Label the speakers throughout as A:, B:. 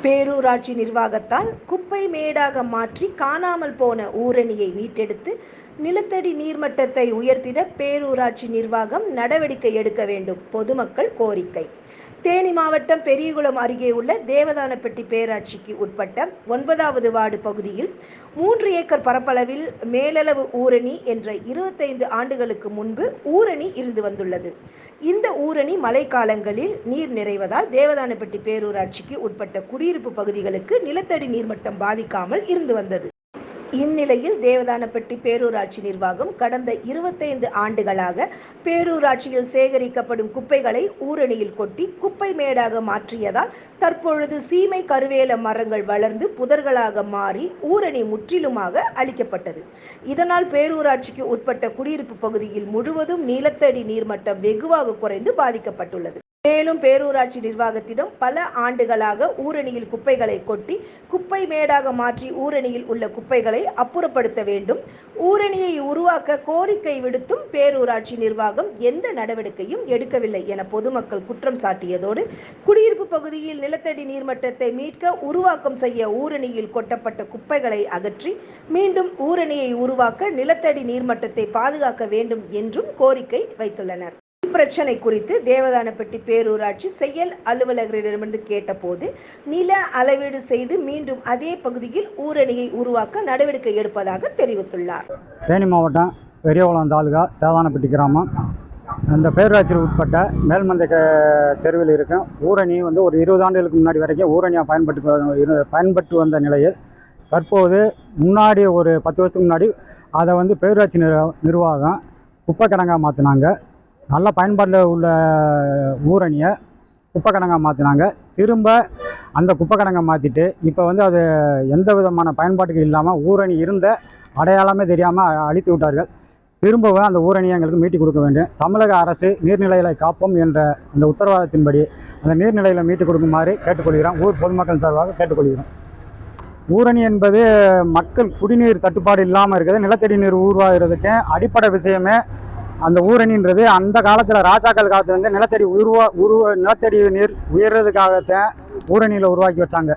A: பேரூராட்சி நிர்வாகத்தால் குப்பை மேடாக மாற்றி காணாமல் போன ஊரணியை மீட்டெடுத்து நிலத்தடி நீர்மட்டத்தை உயர்த்திட பேரூராட்சி நிர்வாகம் நடவடிக்கை எடுக்க வேண்டும். பொதுமக்கள் கோரிக்கை. தேனி மாவட்டம் பெரியகுளம் அருகே உள்ள தேவதானப்பட்டி பேராட்சிக்கு உட்பட்ட 9வது வார்டு பகுதியில் 3 ஏக்கர் பரப்பளவில் மேலளவு ஊரணி என்ற 25 ஆண்டுகளுக்கு முன்பு ஊரணி இருந்து வந்துள்ளது. இந்த ஊரணி மழைக்காலங்களில் நீர் நிறைவதால் தேவதானப்பட்டி பேரூராட்சிக்கு உட்பட்ட குடியிருப்பு பகுதிகளுக்கு நிலத்தடி நீர்மட்டம் பாதிக்காமல் இருந்து வந்தது. இந்நிலையில் தேவதானப்பட்டி பேரூராட்சி நிர்வாகம் கடந்த 25 ஆண்டுகளாக பேரூராட்சியில் சேகரிக்கப்படும் குப்பைகளை ஊரணியில் கொட்டி குப்பை மேடாக மாற்றியதால் தற்பொழுது சீமை கருவேல மரங்கள் வளர்ந்து புதர்களாக மாறி ஊரணி முற்றிலுமாக அழிக்கப்பட்டது. இதனால் பேரூராட்சிக்கு உட்பட்ட குடியிருப்பு பகுதியில் முழுவதும் நிலத்தடி நீர்மட்டம் வெகுவாக குறைந்து பாதிக்கப்பட்டுள்ளது. மேலும் பேரூராட்சி நிர்வாகத்திடம் பல ஆண்டுகளாக ஊரணியில் குப்பைகளை கொட்டி குப்பை மேடாக மாற்றி ஊரணியில் உள்ள குப்பைகளை அப்புறப்படுத்த வேண்டும், ஊரணியை உருவாக்க கோரிக்கை விடுத்தும் பேரூராட்சி நிர்வாகம் எந்த நடவடிக்கையும் எடுக்கவில்லை என பொதுமக்கள் குற்றம் சாட்டியதோடு குடியிருப்பு பகுதியில் நிலத்தடி நீர்மட்டத்தை மீட்க உருவாக்கம் செய்ய ஊரணியில் கொட்டப்பட்ட குப்பைகளை அகற்றி மீண்டும் ஊரணியை உருவாக்க நிலத்தடி நீர்மட்டத்தை பாதுகாக்க வேண்டும் என்றும் கோரிக்கை வைத்துள்ளனர். பிரச்சனை குறித்து தேவதானப்பட்டி பேரூராட்சி செயல் அலுவலரிடமிருந்து கேட்டபோது நில அளவீடு செய்து மீண்டும் அதே பகுதியில் ஊரணியை உருவாக்க நடவடிக்கை எடுப்பதாக தெரிவித்துள்ளார்.
B: தேனி மாவட்டம் பெரியகுளம் தாலுகா தேவதானப்பட்டி கிராமம் இந்த பேரூராட்சியில் உட்பட்ட மேல்மந்தை தெருவில் இருக்கும் ஊரணி ஒரு 20 ஆண்டுகளுக்கு முன்னாடி வரைக்கும் ஊரணியாக பயன்பட்டு வந்த நிலையில் தற்போது முன்னாடி ஒரு 10 வருஷத்துக்கு முன்னாடி அதை பேரூராட்சி நிர்வாகம் குப்பை கிடங்காக மாற்றினாங்க. நல்ல பயன்பாட்டில் உள்ள ஊரணியை குப்பை கிடங்காக மாற்றினாங்க. திரும்ப அந்த குப்பை கிடங்கை மாற்றிட்டு இப்போ அது எந்த விதமான பயன்பாட்டுக்கு இல்லாமல் ஊரணி இருந்த அடையாளமே தெரியாமல் அழித்து விட்டார்கள். திரும்பவும் அந்த ஊரணியை எங்களுக்கு மீட்டி கொடுக்க வேண்டும். தமிழக அரசு நீர்நிலைகளை காப்போம் என்ற அந்த உத்தரவாதத்தின்படி அந்த நீர்நிலைகளை மீட்டு கொடுக்குமாறு கேட்டுக்கொள்கிறோம். ஊர் பொதுமக்கள் சார்பாக கேட்டுக்கொள்கிறோம். ஊரணி என்பது மக்கள் குடிநீர் தட்டுப்பாடு இல்லாமல் இருக்குது. நிலத்தடி நீர் உருவாகிறதுக்கு அடிப்படை விஷயமே அந்த ஊரணின்றது அந்த காலத்தில் ராஜாக்கள் காலத்துல நிலத்தடி நிலத்தடி நீர் உயர்றதுக்காகத்தான் ஊரணியில் உருவாக்கி வச்சாங்க.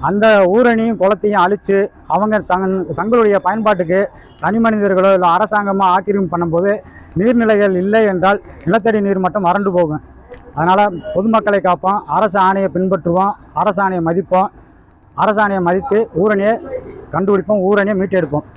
B: அந்த ஊரணியும் குளத்தையும் அழித்து அவங்க தங்களுடைய பயன்பாட்டுக்கு தனி மனிதர்களோ இல்லை அரசாங்கமாக ஆக்கிரமிப்பு பண்ணும்போது நீர்நிலைகள் இல்லை என்றால் நிலத்தடி நீர் மட்டும் வறண்டு போகும். அதனால் பொதுமக்களை காப்போம், அரசு ஆணையை பின்பற்றுவோம், அரசு ஆணையை மதிப்போம், அரசு ஆணையை மதித்து ஊரணியை கண்டுபிடிப்போம், ஊரணியை மீட்டெடுப்போம்.